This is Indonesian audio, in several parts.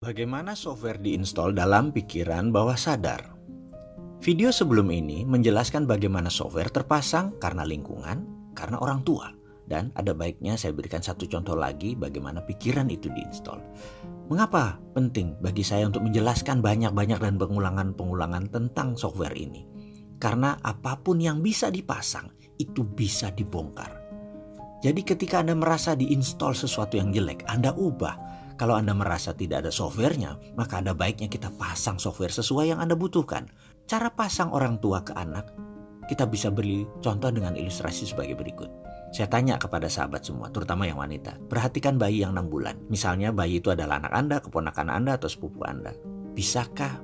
Bagaimana software diinstal dalam pikiran bawah sadar? Video sebelum ini menjelaskan bagaimana software terpasang karena lingkungan, karena orang tua. Dan ada baiknya saya berikan satu contoh lagi bagaimana pikiran itu diinstal. Mengapa penting bagi saya untuk menjelaskan banyak-banyak dan pengulangan-pengulangan tentang software ini? Karena apapun yang bisa dipasang itu bisa dibongkar. Jadi ketika Anda merasa diinstal sesuatu yang jelek, Anda ubah. Kalau Anda merasa tidak ada softwarenya, maka ada baiknya kita pasang software sesuai yang Anda butuhkan. Cara pasang orang tua ke anak, kita bisa beri contoh dengan ilustrasi sebagai berikut. Saya tanya kepada sahabat semua, terutama yang wanita. Perhatikan bayi yang 6 bulan. Misalnya bayi itu adalah anak Anda, keponakan Anda, atau sepupu Anda. Bisakah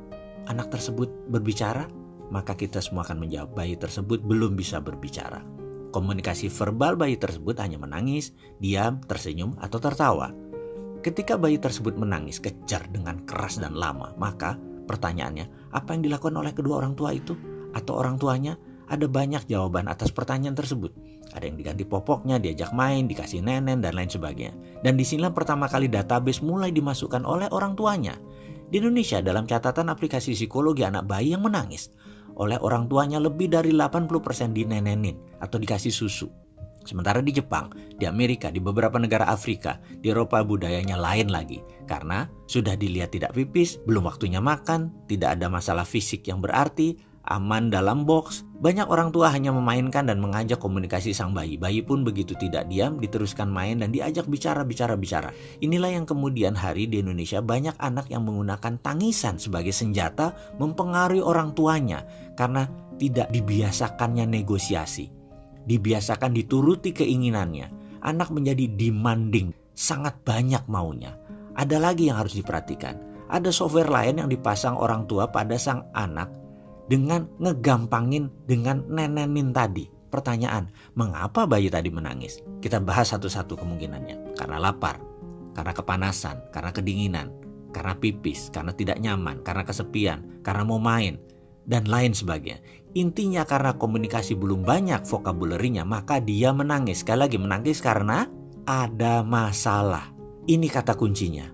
anak tersebut berbicara? Maka kita semua akan menjawab bayi tersebut belum bisa berbicara. Komunikasi verbal bayi tersebut hanya menangis, diam, tersenyum, atau tertawa. Ketika bayi tersebut menangis kejar dengan keras dan lama, maka pertanyaannya, apa yang dilakukan oleh kedua orang tua itu? Atau orang tuanya? Ada banyak jawaban atas pertanyaan tersebut. Ada yang diganti popoknya, diajak main, dikasih nenen, dan lain sebagainya. Dan disinilah pertama kali database mulai dimasukkan oleh orang tuanya. Di Indonesia dalam catatan aplikasi psikologi anak bayi yang menangis oleh orang tuanya lebih dari 80% dinenenin atau dikasih susu. Sementara di Jepang, di Amerika, di beberapa negara Afrika, di Eropa budayanya lain lagi. Karena sudah dilihat tidak pipis, belum waktunya makan, tidak ada masalah fisik yang berarti, aman dalam box. Banyak orang tua hanya memainkan dan mengajak komunikasi sang bayi. Bayi pun begitu tidak diam, diteruskan main dan diajak bicara. Inilah yang kemudian hari di Indonesia banyak anak yang menggunakan tangisan sebagai senjata mempengaruhi orang tuanya. Karena tidak dibiasakannya negosiasi. Dibiasakan dituruti keinginannya. Anak menjadi demanding, sangat banyak maunya. Ada lagi yang harus diperhatikan. Ada software lain yang dipasang orang tua pada sang anak dengan ngegampangin dengan nenenin tadi. Pertanyaan, mengapa bayi tadi menangis? Kita bahas satu-satu kemungkinannya. Karena lapar, karena kepanasan, karena kedinginan, karena pipis, karena tidak nyaman, karena kesepian, karena mau main, dan lain sebagainya. Intinya karena komunikasi belum banyak vocabulary-nya, maka dia menangis. Sekali lagi menangis karena ada masalah. Ini kata kuncinya.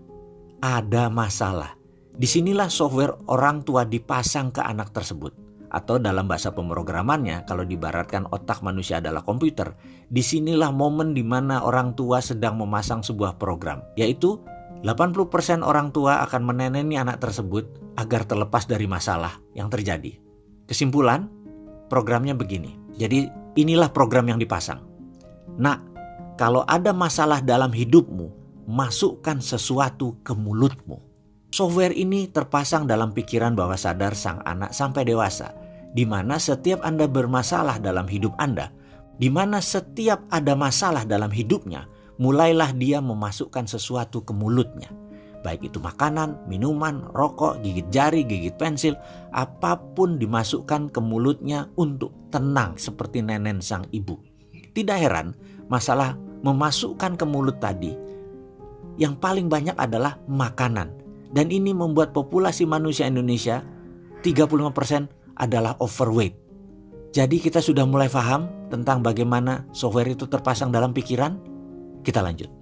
Ada masalah. Disinilah software orang tua dipasang ke anak tersebut. Atau dalam bahasa pemrogramannya, kalau dibaratkan otak manusia adalah komputer, disinilah momen di mana orang tua sedang memasang sebuah program. Yaitu 80% orang tua akan meneneni anak tersebut agar terlepas dari masalah yang terjadi. Kesimpulan, programnya begini. Jadi inilah program yang dipasang. Nak, kalau ada masalah dalam hidupmu, masukkan sesuatu ke mulutmu. Software ini terpasang dalam pikiran bawah sadar sang anak sampai dewasa, di mana setiap Anda bermasalah dalam hidup Anda, di mana setiap ada masalah dalam hidupnya, mulailah dia memasukkan sesuatu ke mulutnya. Baik itu makanan, minuman, rokok, gigit jari, gigit pensil, apapun dimasukkan ke mulutnya untuk tenang seperti nenen sang ibu. Tidak heran masalah memasukkan ke mulut tadi yang paling banyak adalah makanan. Dan ini membuat populasi manusia Indonesia 35% adalah overweight. Jadi kita sudah mulai paham tentang bagaimana software itu terpasang dalam pikiran. Kita lanjut.